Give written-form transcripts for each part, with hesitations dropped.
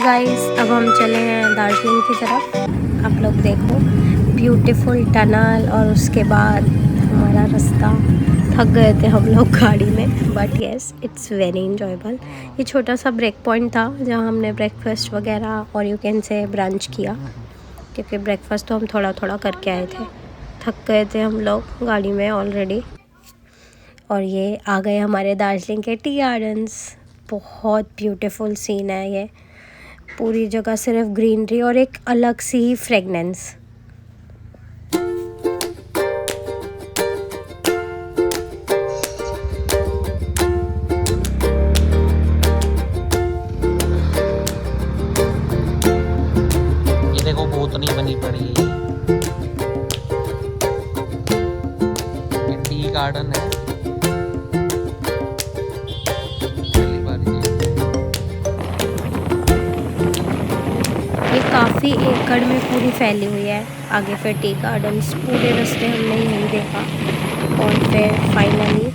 Guys, अब हम चले हैं दार्जिलिंग की तरफ। आप लोग देखो, ब्यूटीफुल टनल और उसके बाद हमारा रास्ता। थक गए थे हम लोग गाड़ी में, but yes it's very enjoyable. ये छोटा सा ब्रेक पॉइंट था जहाँ हमने ब्रेकफास्ट वगैरह और यू कैन से ब्रंच किया, क्योंकि ब्रेकफास्ट तो हम थोड़ा थोड़ा करके आए थे। थक गए थे हम लोग गाड़ी में ऑलरेडी। और ये आ गए हमारे दार्जिलिंग के टी गार्डन्स। बहुत ब्यूटीफुल सीन है ये, पूरी जगह सिर्फ ग्रीनरी और एक अलग सी ही फ्रेगनेंस। ये देखो बोतनी बनी पड़ी है, ये टी गार्डन है। ये काफ़ी एकड़ में पूरी फैली हुई है। आगे फिर टी गार्डन्स, पूरे रास्ते हमने यही देखा। और फिर finally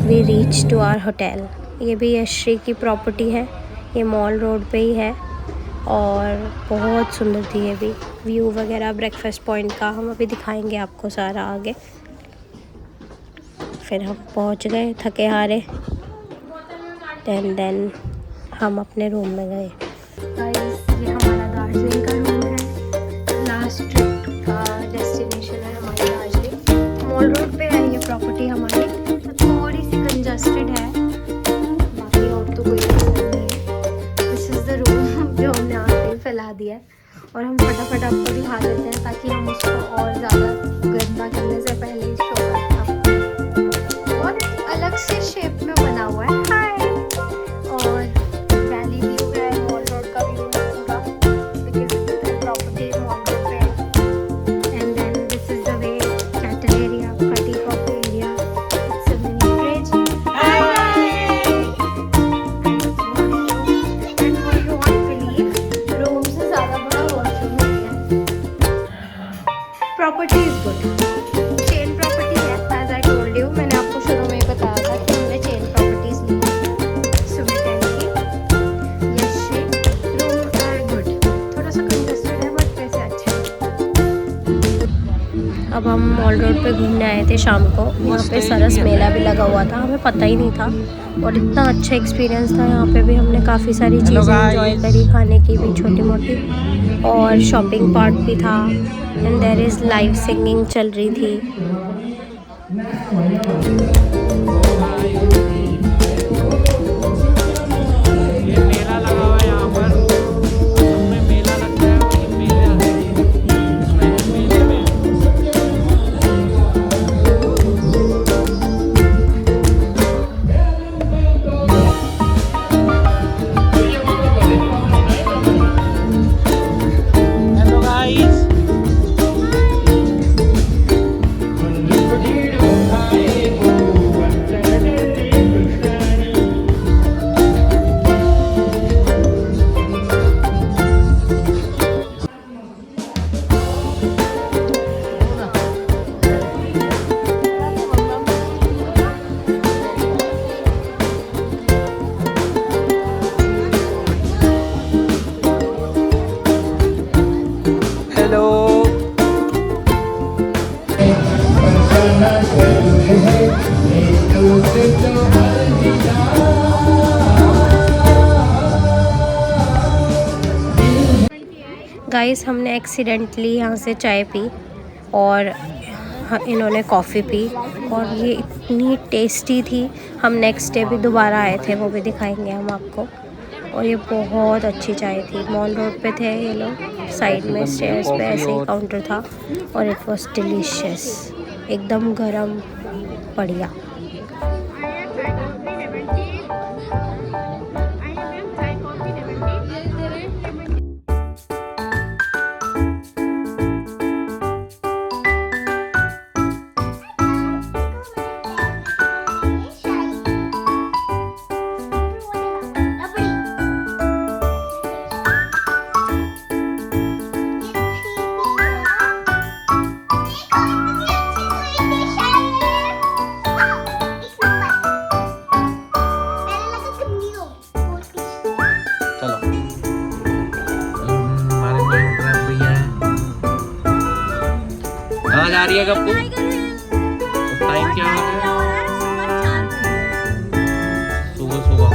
we reach to our hotel. ये भी यश्री की प्रॉपर्टी है, ये मॉल रोड पे ही है और बहुत सुंदर थी ये भी। व्यू वगैरह ब्रेकफास्ट पॉइंट का हम अभी दिखाएंगे आपको सारा आगे। फिर हम पहुंच गए थके हारे, देन हम अपने रूम में गए। ये हमारा दार्जिलिंग का रूम है। लास्ट ट्रिप का डेस्टिनेशन है हमारी दार्जिलिंग। मॉल रोड पे है ये प्रॉपर्टी हमारी, तो थोड़ी सी कंजस्टेड है, बाकी और तो कोई दिक्कत नहीं है। दिस इज़ द रूम जो हमने आके ही फैला दिया है, और हम फटाफट आपको दिखा देते हैं ताकि हम उसको और ज़्यादा गंदा करने से पहले ही शो करें आपको। और अलग से शेप में बना हुआ है। हाय, और वैली व्यू है, मॉल रोड का व्यू है पूरा, बिकॉज प्रॉपर्टी मॉल रोड पे है। And then this is the way kettle area का, tea coffee area, it's a mini fridge. And you won't believe, room से ज़्यादा बड़ा वॉशरूम है। Property is good, chain property है। एज आई टोल्ड यू, मैंने आपको शुरू में ही बताया था कि हमने चेन प्रॉपर्टीज ली है। सुमिटेन की यश्री रूम है गुड, थोड़ा सा कंजस्टेड है बट वैसे अच्छा है। अब हम मॉल रोड पे घूमने आए थे शाम को। यहाँ पे सरस मेला भी लगा हुआ था, हमें पता ही नहीं था, और इतना अच्छा एक्सपीरियंस था। यहाँ पे भी हमने काफ़ी सारी चीज़ें एंजॉय करी, खाने की भी छोटी मोटी, और शॉपिंग पार्ट भी था। And there is live singing चल रही थी। ये मेला लगा हुआ है यहाँ पर, में मेला लगता है, और ये मेले में हेलो गाइस, हेलो। गाइस, हमने एक्सीडेंटली यहाँ से चाय पी और इन्होंने कॉफ़ी पी, और ये इतनी टेस्टी थी। हम नेक्स्ट डे भी दोबारा आए थे, वो भी दिखाएंगे हम आपको। और ये बहुत अच्छी चाय थी। मॉल रोड पे थे ये लोग, साइड में स्टेयर्स पे ऐसे ही काउंटर था, और इट वाज डिलीशियस, एकदम गरम, बढ़िया। जा रही है गप्पू? टाइम क्या हो रहा है? सुबह सुबह।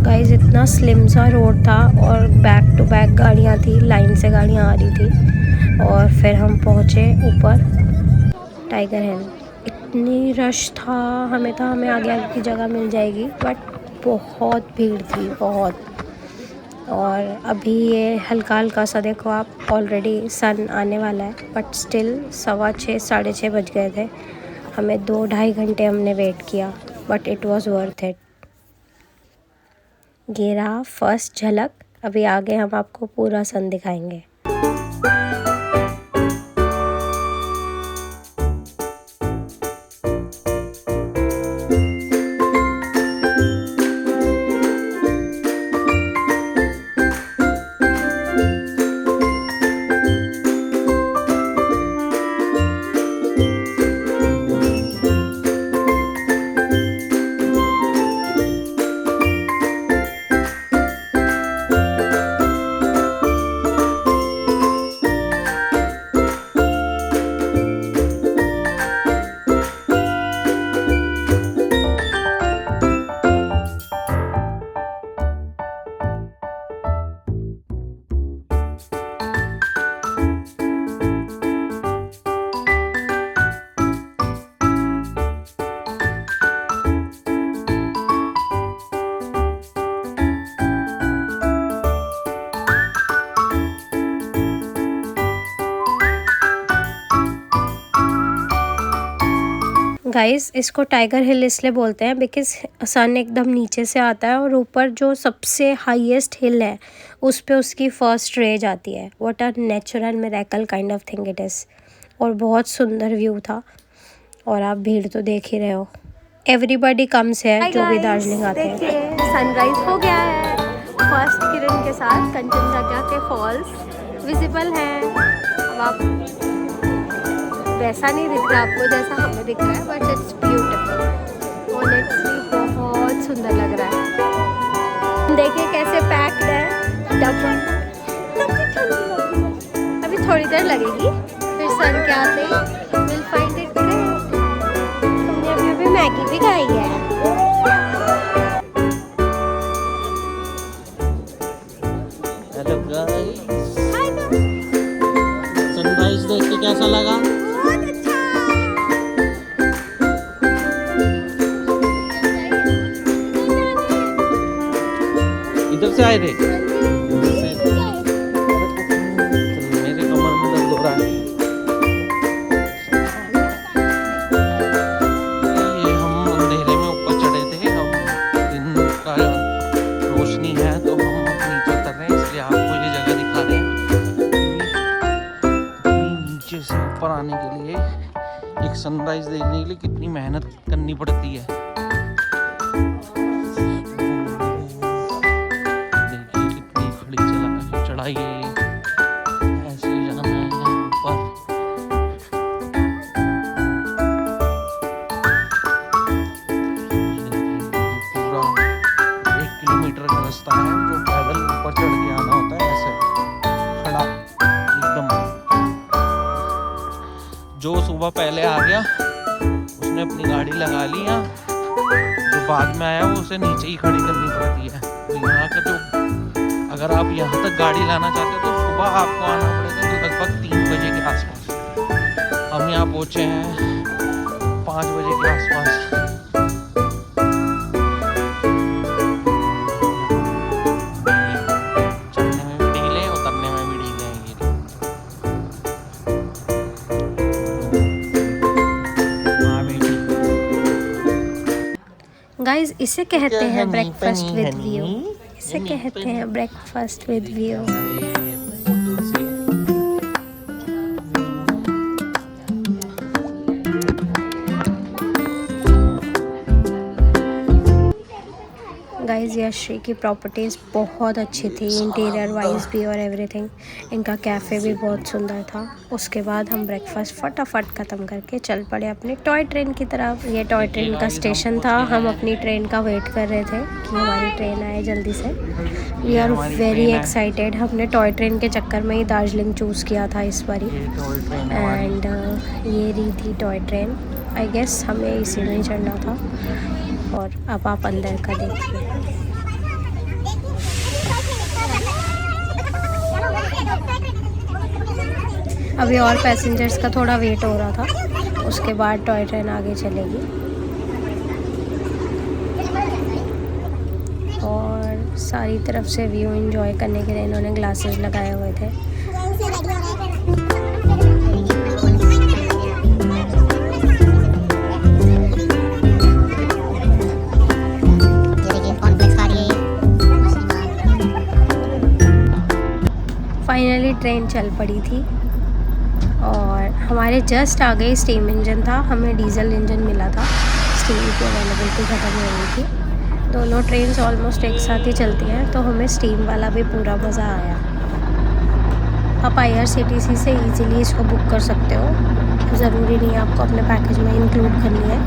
गाइस इतना स्लिम सा रोड था और बैक टू बैक गाड़ियाँ थी, लाइन से गाड़ियाँ आ रही थी। और फिर हम पहुँचे ऊपर टाइगर हिल। इतनी रश था, हमें आगे की जगह मिल जाएगी, बट बहुत भीड़ थी, बहुत। और अभी ये हल्का हल्का सा देखो आप, ऑलरेडी सन आने वाला है, बट स्टिल 6:15 6:30 बज गए थे। हमें 2-2.5 घंटे हमने वेट किया, but it was worth it. ये रहा फर्स्ट झलक। अभी आगे हम आपको पूरा सन दिखाएंगे। गाइस इसको टाइगर हिल इसलिए बोलते हैं बिकॉज सन एकदम नीचे से आता है और ऊपर जो सबसे हाईएस्ट हिल है उस पे उसकी फर्स्ट रे जाती है। What a natural miracle kind of thing it is. और बहुत सुंदर व्यू था। और आप भीड़ तो देख ही रहे हो, एवरीबडी कम्स है जो भी दार्जिलिंग आते हैं। सनराइज हो गया है, फर्स्ट किरण के साथ कंचनजंगा के फॉल्स विजिबल हैं। अब आप वैसा नहीं दिख रहा आपको जैसा हमें दिख रहा है, बट इट्स ब्यूटीफुल। ऑनेस्टली बहुत सुंदर लग रहा है। देखिए कैसे पैक्ड है। अभी थोड़ी देर लगेगी, फिर सन के आते he will find it great. हमने अभी मैगी भी खाई है। हेलो गाइस, सनराइज देख के कैसा लगा? इधर से आए थे, मेरे कमर में दर्द हो रहा है। ये हम अंधेरे में ऊपर चढ़े थे, हम दिन का रोशनी है तो हम नीचे उतर रहे हैं, इसलिए आपको ये जगह दिखा रहे हैं। नीचे से ऊपर आने के लिए, एक सनराइज देखने के लिए कितनी मेहनत करनी पड़ती है। चढ़ाई ऐसे जाना है ऊपर। पूरा 1 किलोमीटर का रास्ता है जो पैदल ऊपर चढ़ के आना होता है, ऐसे खड़ा एकदम। जो सुबह पहले आ गया उसने अपनी गाड़ी लगा ली, जो बाद में आया वो उसे नीचे ही खड़ी करनी पड़ती है। तो यहाँ का जो, अगर आप यहाँ तक गाड़ी लाना चाहते हो तो सुबह आपको आना पड़ेगा तो लगभग 3 बजे के आसपास। हम यहाँ पहुँचे हैं 5 बजे के आसपास। चढ़ने में भी ढीले, उतरने में भी ढीले हैं। गाइस इसे कहते हैं ब्रेकफास्ट विद व्यू। इसे कहते हैं breakfast with view. Guys guys यश्री की प्रॉपर्टीज़ बहुत अच्छी थी, इंटीरियर वाइज भी और एवरीथिंग। इनका कैफ़े भी बहुत सुंदर था। उसके बाद हम ब्रेकफास्ट फटाफट ख़त्म करके चल पड़े अपनी टॉय ट्रेन की तरफ। ये टॉय ट्रेन का स्टेशन था। हम अपनी ट्रेन का वेट कर रहे थे कि हमारी ट्रेन आए जल्दी से। We are very excited. हमने टॉय ट्रेन के चक्कर में ही दार्जिलिंग चूज़ किया था इस बारी। एंड ये रही थी टॉय ट्रेन। आई गेस हमें इसी में ही चढ़ना था। और अब आप अंदर का देखिए। अभी और पैसेंजर्स का थोड़ा वेट हो रहा था, उसके बाद टॉय ट्रेन आगे चलेगी। और सारी तरफ से व्यू एंजॉय करने के लिए इन्होंने ग्लासेस लगाए हुए थे। फाइनली ट्रेन चल पड़ी थी और हमारे जस्ट आगे स्टीम इंजन था। हमें डीजल इंजन मिला था, स्टीम की अवेलेबिलिटी ख़त्म हो गई थी। दोनों ट्रेन्स ऑलमोस्ट एक साथ ही चलती हैं, तो हमें स्टीम वाला भी पूरा मज़ा आया। आप IRCTC से इजीली इसको बुक कर सकते हो। ज़रूरी नहीं है आपको अपने पैकेज में इंक्लूड करनी है,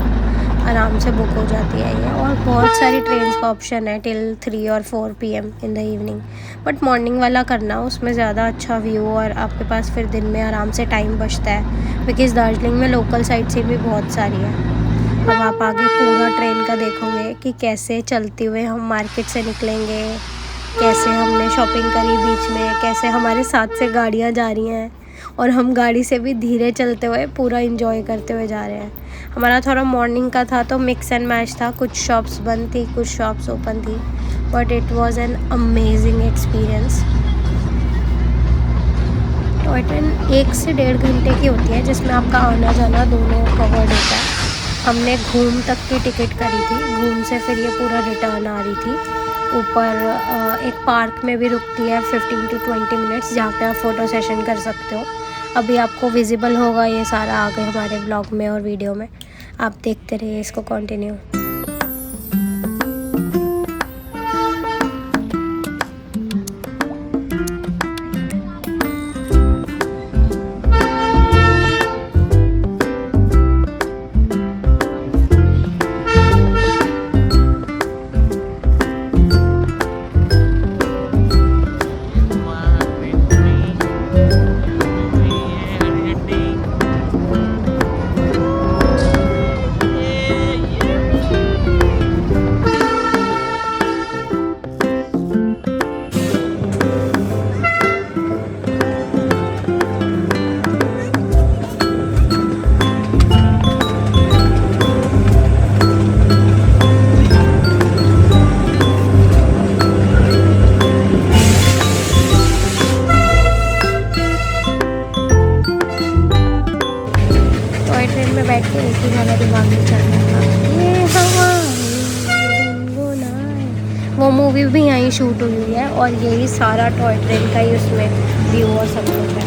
आराम से बुक हो जाती है ये। और बहुत सारी ट्रेन्स का ऑप्शन है टिल 3 और 4 PM in the evening. But morning वाला करना, उसमें ज़्यादा अच्छा व्यू और आपके पास फिर दिन में आराम से टाइम बचता है, बिकॉज़ दार्जिलिंग में लोकल साइट सीन भी बहुत सारी है। अब आप आगे पूरा ट्रेन का देखोगे कि कैसे चलते हुए हम मार्केट से निकलेंगे, कैसे हमने शॉपिंग करी बीच में, कैसे हमारे साथ से गाड़ियाँ जा रही हैं और हम गाड़ी से भी धीरे चलते हुए पूरा इंजॉय करते हुए जा रहे हैं। हमारा थोड़ा मॉर्निंग का था तो मिक्स एंड मैच था, कुछ शॉप्स बंद थी, कुछ शॉप्स ओपन थी, but it was an amazing experience. Toy train 1 से 1.5 घंटे की होती है, जिसमें आपका आना जाना दोनों कवर्ड होता है। हमने घूम तक की टिकट करी थी, घूम से फिर ये पूरा रिटर्न आ रही थी। ऊपर एक पार्क में भी रुकती है 15 to 20 मिनट्स, जहाँ पे आप फ़ोटो सेशन कर सकते हो। अभी आपको विजिबल होगा ये सारा आगे हमारे ब्लॉग में और वीडियो में। आप देखते रहिए इसको कंटिन्यू। ट्रेन में बैठ के एक ही गाना दिमाग में चल रहा था, ये हवा गुनगुनाए। वो मूवी भी यहीं शूट हुई है और यही सारा टॉय ट्रेन का ही उसमें व्यू और सब कुछ है।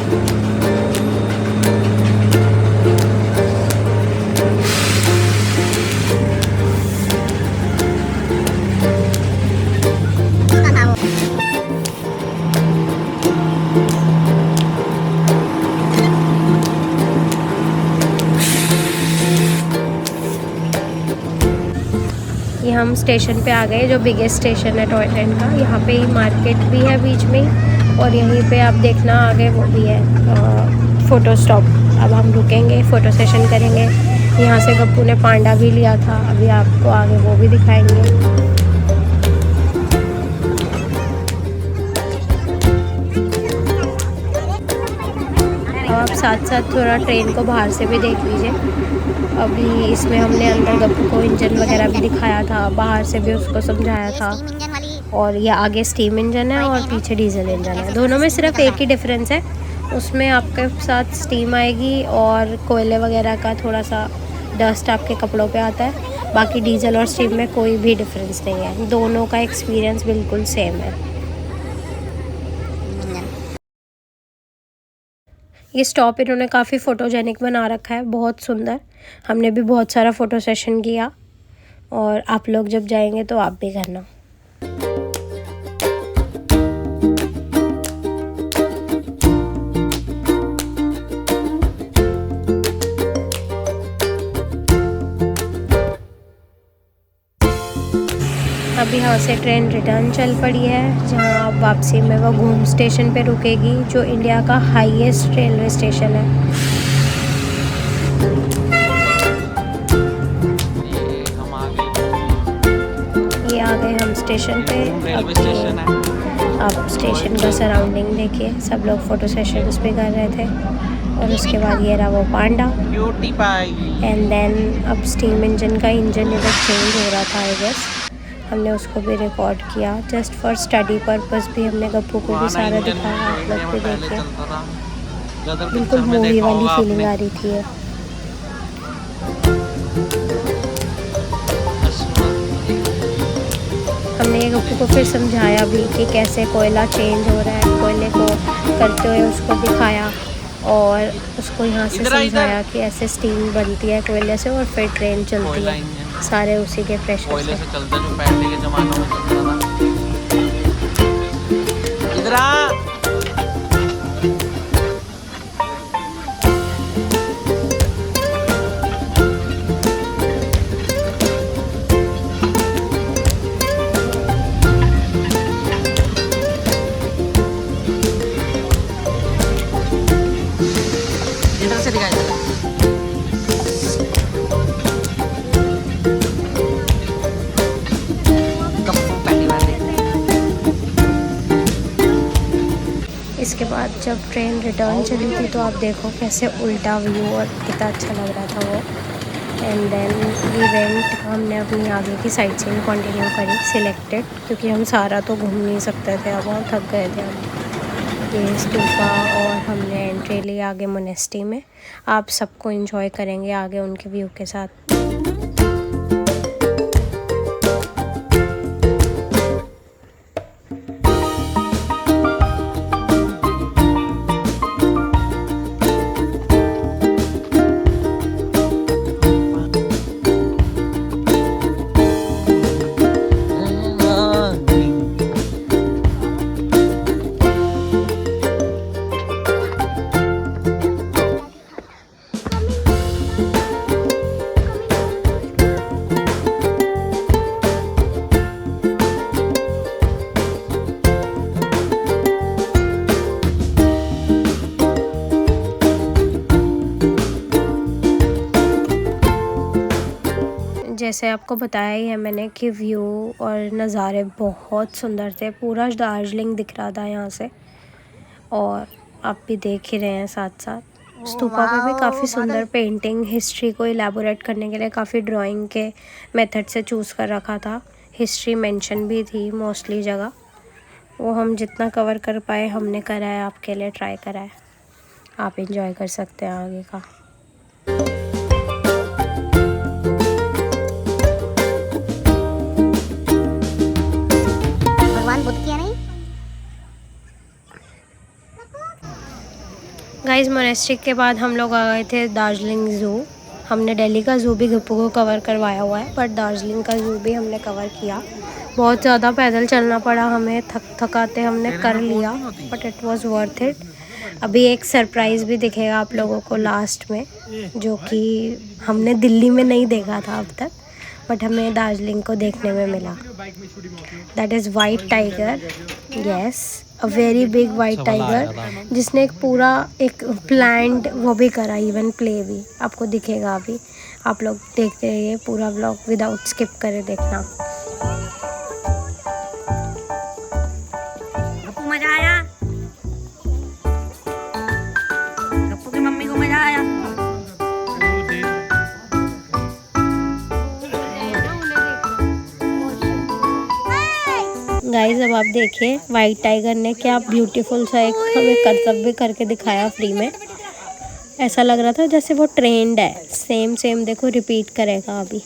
ये हम स्टेशन पे आ गए, जो बिगेस्ट स्टेशन है टॉय ट्रेन का। यहाँ पे ही मार्केट भी है बीच में, और यहीं पे आप देखना आगे वो भी है फ़ोटो स्टॉप। अब हम रुकेंगे, फ़ोटो सेशन करेंगे। यहाँ से गप्पू ने पांडा भी लिया था, अभी आपको आगे वो भी दिखाएंगे। अब आप साथ साथ थोड़ा ट्रेन को बाहर से भी देख लीजिए। अभी इसमें हमने अंदर गप्पू को इंजन वगैरह भी दिखाया था, बाहर से भी उसको समझाया था। और ये आगे स्टीम इंजन है और पीछे डीजल इंजन है। दोनों में सिर्फ एक ही डिफरेंस है, उसमें आपके साथ स्टीम आएगी और कोयले वगैरह का थोड़ा सा डस्ट आपके कपड़ों पे आता है। बाकी डीजल और स्टीम में कोई भी डिफरेंस नहीं है, दोनों का एक्सपीरियंस बिल्कुल सेम है। ये स्टॉप इन्होंने काफ़ी फ़ोटोजेनिक बना रखा है, बहुत सुंदर। हमने भी बहुत सारा फ़ोटो सेशन किया, और आप लोग जब जाएंगे तो आप भी करना। अभी यहाँ से ट्रेन रिटर्न चल पड़ी है, जहाँ वापसी में वो घूम स्टेशन पे रुकेगी, जो इंडिया का हाईएस्ट रेलवे स्टेशन है। ये आ गए हम स्टेशन पे। रेलवे स्टेशन है। अब स्टेशन का सराउंडिंग देखिए, सब लोग फ़ोटो सेशंस भी कर रहे थे। और उसके बाद ये रहा वो पांडा। एंड देन अब स्टीम इंजन का इंजन इधर चेंज हो रहा था आई गेस, हमने उसको भी रिकॉर्ड किया जस्ट फॉर स्टडी पर्पस भी। हमने गप्पू को भी सारा दिखाया, आप लोग भी देखिए। बिल्कुल मूवी वाली फीलिंग आ रही थी ये। हमने ये गप्पू को फिर समझाया भी कि कैसे कोयला चेंज हो रहा है, कोयले को करते हुए उसको दिखाया और उसको यहाँ से समझाया कि ऐसे स्टीम बनती है कोयले से और फिर ट्रेन चलती है, सारे उसी के प्रेशर कोयले से चलता है, जो पहले के ज़मानों में चलता था। इधर आ। इसके बाद जब ट्रेन रिटर्न चली थी तो आप देखो कैसे उल्टा व्यू और कितना अच्छा लग रहा था वो। एंड देन वी वेंट, हमने अपनी आगे की साइड सीइंग कंटिन्यू करी सिलेक्टेड, क्योंकि हम सारा तो घूम नहीं सकते थे, अब बहुत थक गए थे हम। ये स्तूपा और हमने एंट्री ली आगे मोनेस्ट्री में। आप सबको एंजॉय करेंगे आगे उनके व्यू के साथ। जैसे आपको बताया ही है मैंने कि व्यू और नज़ारे बहुत सुंदर थे, पूरा दार्जिलिंग दिख रहा था यहाँ से, और आप भी देख ही रहे हैं साथ साथ। स्तूपा पे भी काफ़ी सुंदर पेंटिंग, हिस्ट्री को इलेबोरेट करने के लिए काफ़ी ड्राइंग के मेथड से चूज़ कर रखा था। हिस्ट्री मेंशन भी थी मोस्टली जगह, वो हम जितना कवर कर पाए हमने करा है, आपके लिए ट्राई करा है। आप इंजॉय कर सकते हैं आगे का। गाइस मोनेस्ट्री के बाद हम लोग आ गए थे दार्जिलिंग ज़ू। हमने दिल्ली का ज़ू भी गप्पू को कवर करवाया हुआ है, बट दार्जिलिंग का ज़ू भी हमने कवर किया। बहुत ज़्यादा पैदल चलना पड़ा हमें, थकाते हमने कर लिया, but it was worth it. अभी एक सरप्राइज़ भी दिखेगा आप लोगों को लास्ट में, जो कि हमने दिल्ली में नहीं देखा था अब तक, बट हमें दार्जिलिंग को देखने में मिला। That is white tiger, yes, a very big white tiger, जिसने एक पूरा एक प्लांट वो भी करा, इवन प्ले भी आपको दिखेगा। अभी आप लोग देखते रहिए, पूरा व्लॉग विदाउट स्किप करे देखना। गप्पू मजा आया? गप्पू की मम्मी को मजा आया? गाइस अब आप देखिए वाइट टाइगर ने क्या ब्यूटीफुल सा एक हमें कर्तव्य करके दिखाया फ्री में। ऐसा लग रहा था जैसे वो ट्रेंड है, सेम देखो रिपीट करेगा अभी।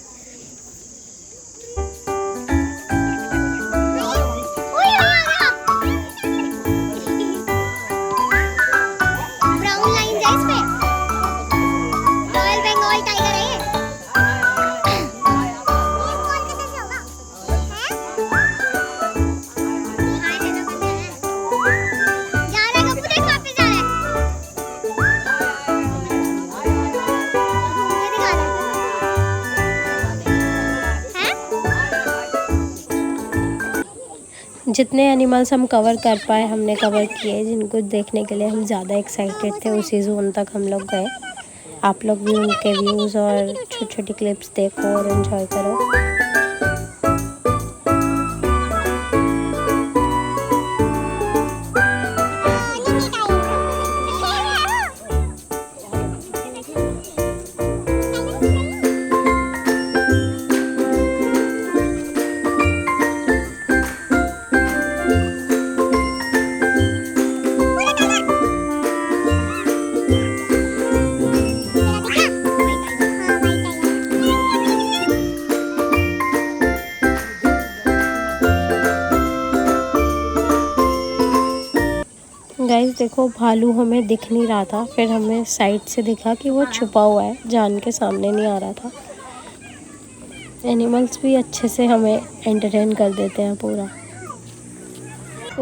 जितने एनिमल्स हम कवर कर पाए हमने कवर किए, जिनको देखने के लिए हम ज़्यादा एक्साइटेड थे उसी जोन तक हम लोग गए। आप लोग भी उनके व्यूज़ और छोटी छोटी क्लिप्स देखो और एंजॉय करो। गाइस देखो, भालू हमें दिख नहीं रहा था, फिर हमें साइड से दिखा कि वो छुपा हुआ है, जान के सामने नहीं आ रहा था। एनिमल्स भी अच्छे से हमें एंटरटेन कर देते हैं पूरा।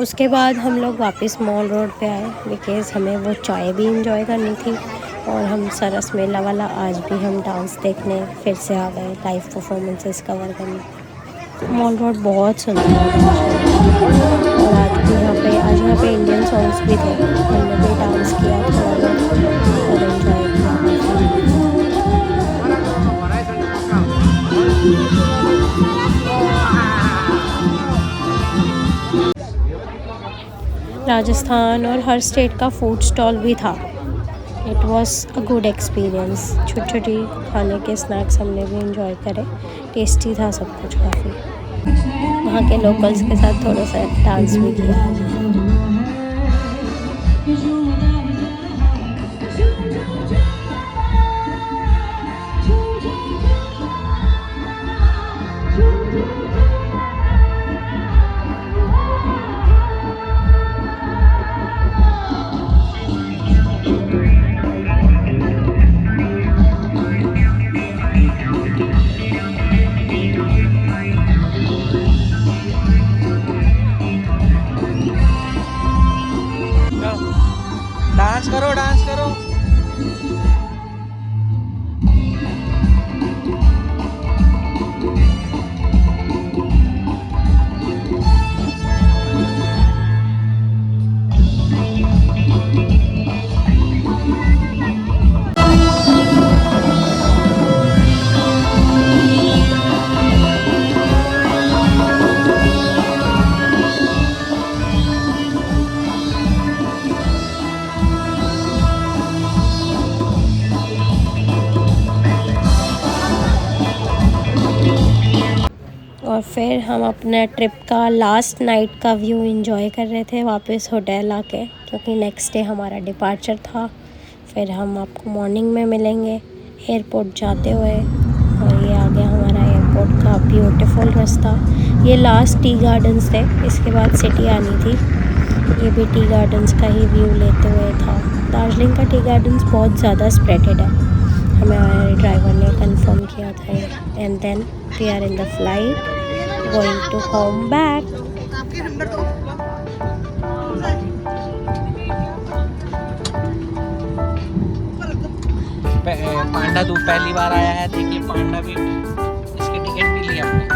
उसके बाद हम लोग वापस मॉल रोड पे आए, बिकॉज़ हमें वो चाय भी इंजॉय करनी थी और हम सरस मेला वाला आज भी हम डांस देखने फिर से आ गए, लाइव परफॉर्मेंसेस कवर करने। मॉल रोड बहुत सुंदर है और आज यहाँ पे इंडियन सॉन्ग्स भी थे, हमने भी डांस किया थोड़ा बहुत और एंजॉय किया। राजस्थान और हर स्टेट का फूड स्टॉल भी था। It was a good experience. छोटी छोटी खाने के स्नैक्स हमने भी इंजॉय करे, टेस्टी था सब कुछ काफ़ी। वहाँ के लोकल्स के साथ थोड़ा सा डांस भी किया। डांस करो, डांस करो। और फिर हम अपने ट्रिप का लास्ट नाइट का व्यू एंजॉय कर रहे थे वापस होटल आके, क्योंकि नेक्स्ट डे हमारा डिपार्चर था। फिर हम आपको मॉर्निंग में मिलेंगे एयरपोर्ट जाते हुए। और ये आ गया हमारा एयरपोर्ट का ब्यूटीफुल रास्ता। ये लास्ट टी गार्डन्स थे, इसके बाद सिटी आनी थी। ये भी टी गार्डन्स का ही व्यू लेते हुए था। दार्जिलिंग का टी गार्डन्स बहुत ज़्यादा स्प्रेडेड है, हमें हमारे ड्राइवर ने कंफर्म किया था। And then we are in the flight going to home back. Panda तू पहली बार आया है, देखिए पांडा भी, इसकी टिकट भी ली हमने।